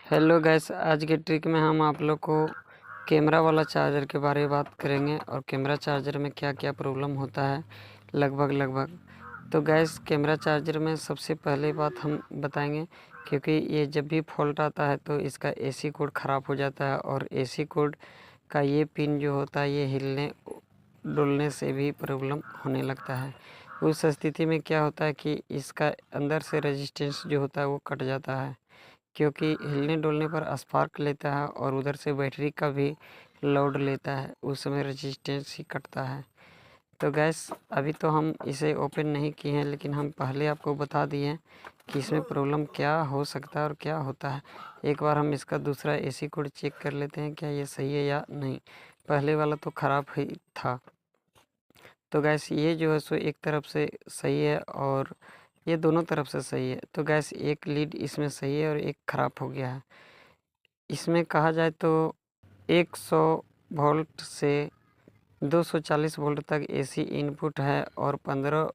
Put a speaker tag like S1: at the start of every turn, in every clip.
S1: Hello guys, आज के trick में हम आप लोग को कैमरा वाला चार्जर के बारे में बात करेंगे और कैमरा चार्जर में क्या क्या प्रॉब्लम होता है लगभग। तो गैस, कैमरा चार्जर में सबसे पहले बात हम बताएंगे, क्योंकि ये जब भी फॉल्ट आता है तो इसका एसी कोड ख़राब हो जाता है और एसी कोड का ये पिन जो होता है ये हिलने डुलने से भी प्रॉब्लम होने लगता है। उस स्थिति में क्या होता है कि इसका अंदर से रेजिस्टेंस जो होता है वो कट जाता है, क्योंकि हिलने डुलने पर स्पार्क लेता है और उधर से बैटरी का भी लोड लेता है, उस समय रेजिस्टेंस ही कटता है। तो गैस, अभी तो हम इसे ओपन नहीं किए हैं, लेकिन हम पहले आपको बता दिए हैं कि इसमें प्रॉब्लम क्या हो सकता है और क्या होता है। एक बार हम इसका दूसरा एसी कोड चेक कर लेते हैं, क्या ये सही है या नहीं। पहले वाला तो ख़राब ही था। तो गैस, ये जो है सो एक तरफ से सही है और ये दोनों तरफ से सही है। तो गैस, एक लीड इसमें सही है और एक ख़राब हो गया है। इसमें कहा जाए तो 100 वोल्ट से 240 वोल्ट तक एसी इनपुट है और 15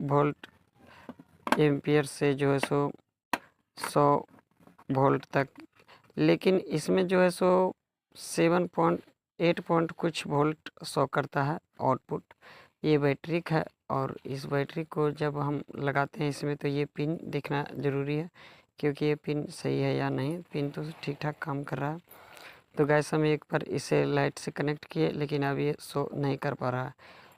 S1: वोल्ट एम्पियर से जो है सो 100 वोल्ट तक। लेकिन इसमें जो है सो 7.8 पॉइंट कुछ वोल्ट शो करता है आउटपुट। ये बैटरी है और इस बैटरी को जब हम लगाते हैं इसमें तो ये पिन देखना ज़रूरी है, क्योंकि ये पिन सही है या नहीं। पिन तो ठीक ठाक काम कर रहा है। तो गैस, हम एक बार इसे लाइट से कनेक्ट किए, लेकिन अब ये शो नहीं कर पा रहा है।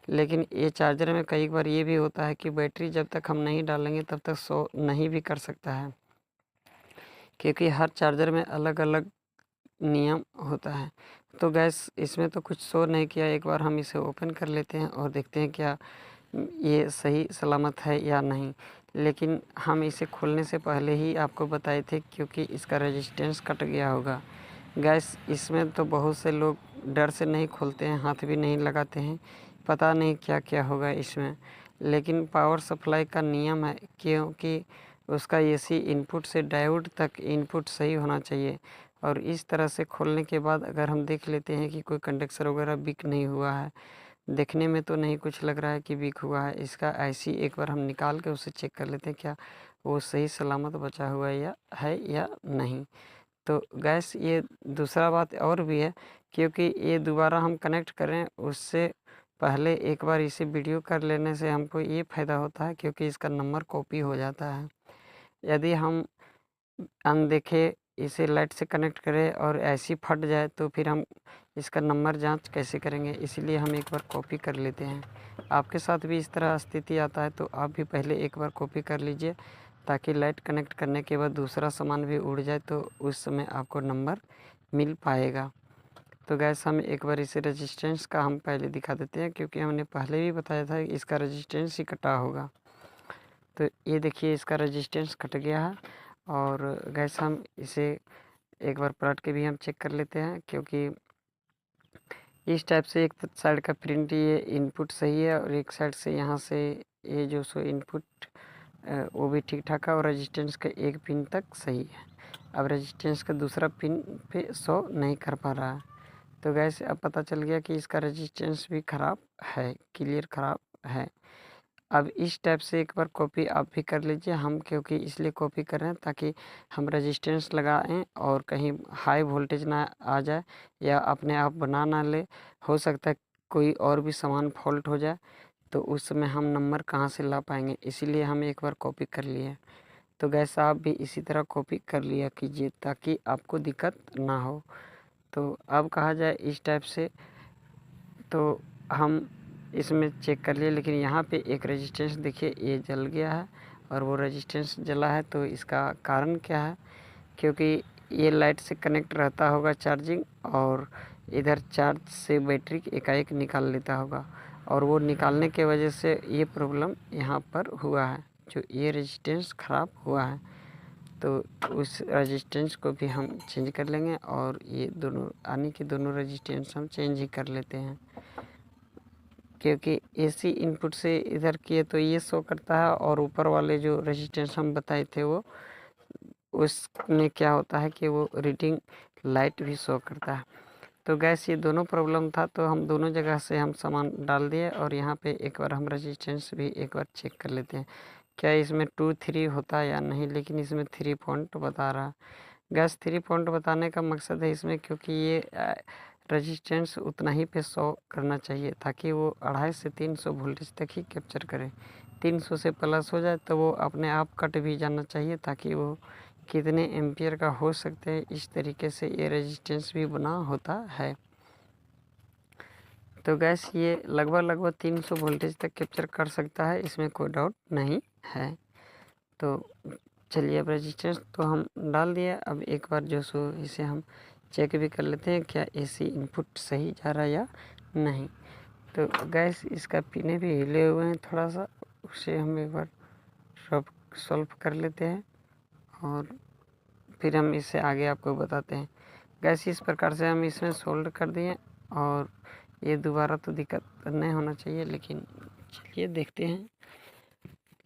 S1: लेकिन ये चार्जर में कई बार ये भी होता है कि बैटरी जब तक हम नहीं डालेंगे तब तक शो नहीं भी कर सकता है, क्योंकि हर चार्जर में अलग अलग नियम होता है। तो गैस, इसमें तो कुछ शो नहीं किया। एक बार हम इसे ओपन कर लेते हैं और देखते हैं क्या ये सही सलामत है या नहीं। लेकिन हम इसे खोलने से पहले ही आपको बताए थे, क्योंकि इसका रेजिस्टेंस कट गया होगा। गैस, इसमें तो बहुत से लोग डर से नहीं खोलते हैं, हाथ भी नहीं लगाते हैं, पता नहीं क्या क्या होगा इसमें। लेकिन पावर सप्लाई का नियम है, क्योंकि उसका एसी इनपुट से डायोड तक इनपुट सही होना चाहिए। और इस तरह से खोलने के बाद अगर हम देख लेते हैं कि कोई कंडक्टर वगैरह वीक नहीं हुआ है, देखने में तो नहीं कुछ लग रहा है कि वीक हुआ है, इसका आईसी एक बार हम निकाल के उसे चेक कर लेते हैं क्या वो सही सलामत बचा हुआ है या नहीं। तो गैस, ये दूसरा बात और भी है, क्योंकि ये दोबारा हम कनेक्ट करें उससे पहले एक बार इसे वीडियो कर लेने से हमको ये फ़ायदा होता है, क्योंकि इसका नंबर कॉपी हो जाता है। यदि हम अनदेखे इसे लाइट से कनेक्ट करें और ऐसी फट जाए तो फिर हम इसका नंबर जांच कैसे करेंगे। इसलिए हम एक बार कॉपी कर लेते हैं। आपके साथ भी इस तरह स्थिति आता है तो आप भी पहले एक बार कॉपी कर लीजिए, ताकि लाइट कनेक्ट करने के बाद दूसरा सामान भी उड़ जाए तो उस समय आपको नंबर मिल पाएगा। तो गैस, हम एक बार इसे रेजिस्टेंस का हम पहले दिखा देते हैं, क्योंकि हमने पहले भी बताया था इसका रेजिस्टेंस ही कटा होगा। तो ये देखिए, इसका रेजिस्टेंस कट गया है। और गैस, हम इसे एक बार पलट के भी हम चेक कर लेते हैं, क्योंकि इस टाइप से एक साइड का प्रिंट ये इनपुट सही है और एक साइड से यहाँ से ये जो सो इनपुट वो भी ठीक ठाक है और रेजिस्टेंस का एक पिन तक सही है। अब रेजिस्टेंस का दूसरा पिन पे शो नहीं कर पा रहा है। तो गैस, अब पता चल गया कि इसका रेजिस्टेंस भी ख़राब है, क्लियर ख़राब है। अब इस टाइप से एक बार कॉपी आप भी कर लीजिए। हम क्योंकि इसलिए कॉपी कर रहे हैं ताकि हम रेजिस्टेंस लगाएं और कहीं हाई वोल्टेज ना आ जाए या अपने आप बना ना ले। हो सकता है कोई और भी सामान फॉल्ट हो जाए, तो उस समय हम नंबर कहाँ से ला पाएंगे, इसीलिए हम एक बार कॉपी कर लिए। तो गैस, आप भी इसी तरह कॉपी कर लिया कीजिए ताकि आपको दिक्कत ना हो। तो अब कहा जाए इस टाइप से, तो हम इसमें चेक कर लिए, लेकिन यहाँ पे एक रेजिस्टेंस देखिए ये जल गया है और वो रेजिस्टेंस जला है। तो इसका कारण क्या है, क्योंकि ये लाइट से कनेक्ट रहता होगा चार्जिंग, और इधर चार्ज से बैटरी एकाएक निकाल लेता होगा, और वो निकालने के वजह से ये प्रॉब्लम यहाँ पर हुआ है, जो ये रेजिस्टेंस ख़राब हुआ है। तो उस रेजिस्टेंस को भी हम चेंज कर लेंगे और ये दोनों आने के दोनों रेजिस्टेंस हम चेंज ही कर लेते हैं, क्योंकि एसी इनपुट से इधर किए तो ये शो करता है और ऊपर वाले जो रेजिस्टेंस हम बताए थे वो उसमें क्या होता है कि वो रीडिंग लाइट भी शो करता है। तो गैस, ये दोनों प्रॉब्लम था, तो हम दोनों जगह से हम सामान डाल दिए और यहाँ पे एक बार हम रेजिस्टेंस भी एक बार चेक कर लेते हैं क्या इसमें 2-3 होता है या नहीं। लेकिन इसमें 3 पॉइंट बता रहा है। गैस 3 पॉइंट बताने का मकसद है इसमें, क्योंकि ये रेजिस्टेंस उतना ही पे शो करना चाहिए ताकि वो 250 से 300 वोल्टेज तक ही कैप्चर करे। 300 से प्लस हो जाए तो वो अपने आप कट भी जाना चाहिए ताकि वो कितने एम्पियर का हो सकते हैं, इस तरीके से ये रेजिस्टेंस भी बना होता है। तो गैस ये लगभग 300 वोल्टेज तक कैप्चर कर सकता है, इसमें कोई डाउट नहीं है। तो चलिए अब रेजिस्टेंस तो हम डाल दिया। अब एक बार जो सो इसे हम चेक भी कर लेते हैं क्या एसी इनपुट सही जा रहा है या नहीं। तो गैस इसका पिने भी हिले हुए हैं थोड़ा सा, उसे हम एक बार सॉल्व कर लेते हैं और फिर हम इससे आगे आपको बताते हैं। गैस इस प्रकार से हम इसमें सोल्ड कर दिए और ये दोबारा तो दिक्कत नहीं होना चाहिए, लेकिन चलिए देखते हैं।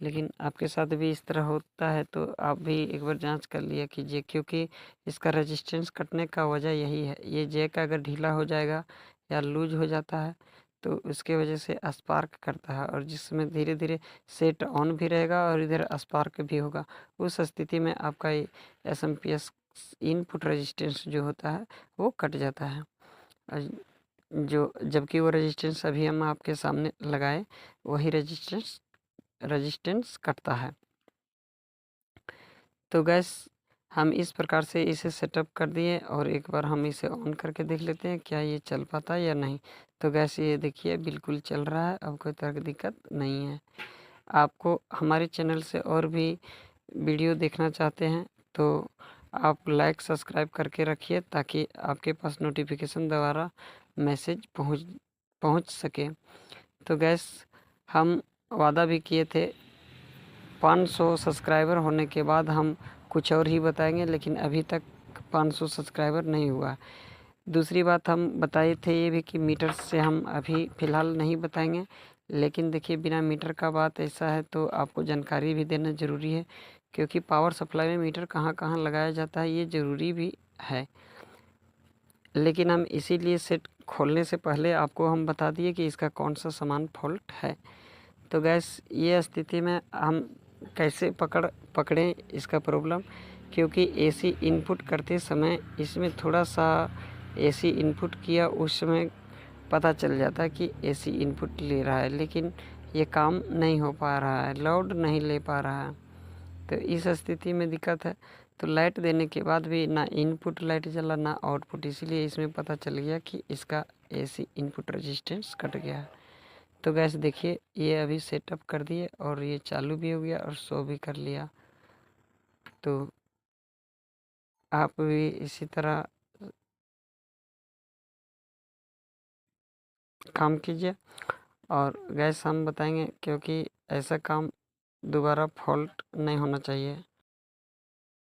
S1: लेकिन आपके साथ भी इस तरह होता है तो आप भी एक बार जांच कर लिया कीजिए, क्योंकि इसका रेजिस्टेंस कटने का वजह यही है। ये जैक अगर ढीला हो जाएगा या लूज हो जाता है तो उसके वजह से स्पार्क करता है, और जिसमें धीरे धीरे सेट ऑन भी रहेगा और इधर स्पार्क भी होगा। उस स्थिति में आपका एसएमपीएस इनपुट रेजिस्टेंस जो होता है वो कट जाता है। जो जबकि वो रेजिस्टेंस अभी हम आपके सामने लगाए वही रेजिस्टेंस कटता है। तो गैस हम इस प्रकार से इसे सेटअप कर दिए और एक बार हम इसे ऑन करके देख लेते हैं क्या ये चल पाता है या नहीं। तो गैस ये देखिए बिल्कुल चल रहा है, अब कोई तरह की दिक्कत नहीं है। आपको हमारे चैनल से और भी वीडियो देखना चाहते हैं तो आप लाइक सब्सक्राइब करके रखिए ताकि आपके पास नोटिफिकेशन द्वारा मैसेज पहुंच सके। तो गैस हम वादा भी किए थे 500 सब्सक्राइबर होने के बाद हम कुछ और ही बताएंगे, लेकिन अभी तक 500 सब्सक्राइबर नहीं हुआ। दूसरी बात हम बताए थे ये भी कि मीटर से हम अभी फ़िलहाल नहीं बताएंगे, लेकिन देखिए बिना मीटर का बात ऐसा है तो आपको जानकारी भी देना ज़रूरी है, क्योंकि पावर सप्लाई में मीटर कहाँ कहाँ लगाया जाता है ये ज़रूरी भी है। लेकिन हम इसीलिए सेट खोलने से पहले आपको हम बता दिए कि इसका कौन सा सामान फॉल्ट है। तो गैस ये स्थिति में हम कैसे पकड़ें इसका प्रॉब्लम, क्योंकि एसी इनपुट करते समय इसमें थोड़ा सा एसी इनपुट किया उस समय पता चल जाता है कि एसी इनपुट ले रहा है, लेकिन ये काम नहीं हो पा रहा है, लोड नहीं ले पा रहा है। तो इस स्थिति में दिक्कत है। तो लाइट देने के बाद भी ना इनपुट लाइट जला ना आउटपुट, इसीलिए इसमें पता चल गया कि इसका एसी इनपुट रेजिस्टेंस कट गया है। तो गैस देखिए ये अभी सेटअप कर दिए और ये चालू भी हो गया और शो भी कर लिया। तो आप भी इसी तरह काम कीजिए और गैस हम बताएंगे, क्योंकि ऐसा काम दोबारा फॉल्ट नहीं होना चाहिए।